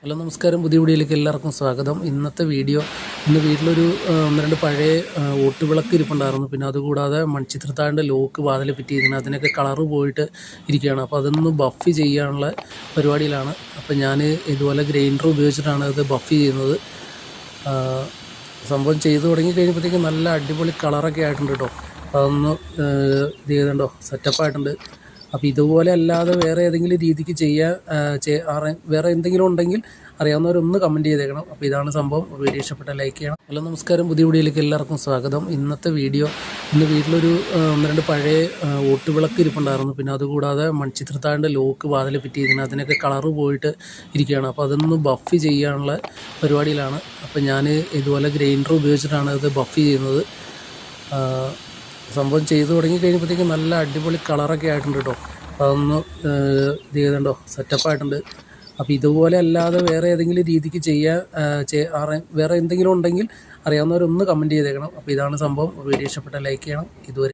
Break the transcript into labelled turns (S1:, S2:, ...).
S1: Hello നമസ്കാരം, പുതിയ വീഡിയോയിലേക്ക് എല്ലാവർക്കും സ്വാഗതം. ഇന്നത്തെ വീഡിയോ ഇന്ന് വീട്ടിലൊരു ഒന്ന് രണ്ട് പഴയ ഓട്ടുവിളക്ക് ഇരിപ്പുണ്ടായിരുന്നു. പിന്നെ അതുകൂടാതെ മൺചിത്രത്താഴിൻ്റെ ലോക്ക് വാതിൽ ഫിറ്റ് അതിനൊക്കെ കളറ് പോയിട്ട് ഇരിക്കുകയാണ്. അപ്പോൾ അതൊന്ന് ബഫ് ചെയ്യാനുള്ള പരിപാടിയിലാണ്. അപ്പോൾ ഞാൻ ഇതുപോലെ ഗ്രൈൻഡർ ഉപയോഗിച്ചിട്ടാണ് ഇത് ബഫ് ചെയ്യുന്നത്. സംഭവം ചെയ്തു തുടങ്ങി കഴിയുമ്പോഴത്തേക്കും നല്ല അടിപൊളി കളറൊക്കെ ആയിട്ടുണ്ട് കേട്ടോ. അതൊന്ന് ഇത് ചെയ്തുണ്ടോ, സെറ്റപ്പായിട്ടുണ്ട്. അപ്പോൾ ഇതുപോലെ അല്ലാതെ വേറെ ഏതെങ്കിലും രീതിക്ക് വേറെ എന്തെങ്കിലും ഉണ്ടെങ്കിൽ അറിയാവുന്നവരൊന്ന് കമൻറ്റ് ചെയ്തേക്കണം. അപ്പോൾ ഇതാണ് സംഭവം. വീഡിയോ ഇഷ്ടപ്പെട്ട ലൈക്ക് ചെയ്യണം. ഹലോ നമസ്കാരം, പുതിയ വീഡിയോയിലേക്ക് എല്ലാവർക്കും സ്വാഗതം. ഇന്നത്തെ വീഡിയോ ഇന്ന് വീട്ടിലൊരു ഒന്ന് രണ്ട് പഴയ ഓട്ടുവിളക്ക് ഇരിപ്പുണ്ടായിരുന്നു. പിന്നെ അതുകൂടാതെ മൺചിത്രത്താഴിൻ്റെ ലോക്ക് വാതിൽ ഫിറ്റ് അതിനൊക്കെ കളറ് പോയിട്ട് ഇരിക്കുകയാണ്. അപ്പോൾ അതൊന്ന് ബഫ് ചെയ്യാനുള്ള പരിപാടിയിലാണ്. അപ്പോൾ ഞാൻ ഇതുപോലെ ഗ്രൈൻഡർ ഉപയോഗിച്ചിട്ടാണ് ഇത് ബഫ് ചെയ്യുന്നത്. സംഭവം ചെയ്തു തുടങ്ങി കഴിയുമ്പോഴത്തേക്കും നല്ല അടിപൊളി കളറൊക്കെ ആയിട്ടുണ്ട് കേട്ടോ. അതൊന്ന് ഇത് ചെയ്തുണ്ടോ, സെറ്റപ്പായിട്ടുണ്ട്. അപ്പോൾ ഇതുപോലെ അല്ലാതെ വേറെ ഏതെങ്കിലും രീതിക്ക് വേറെ എന്തെങ്കിലും ഉണ്ടെങ്കിൽ അറിയാവുന്നവരൊന്ന് കമൻറ്റ് ചെയ്തേക്കണം. അപ്പോൾ ഇതാണ് സംഭവം. വീഡിയോ ഇഷ്ടപ്പെട്ട ലൈക്ക് ചെയ്യണം. ഇതുവരെ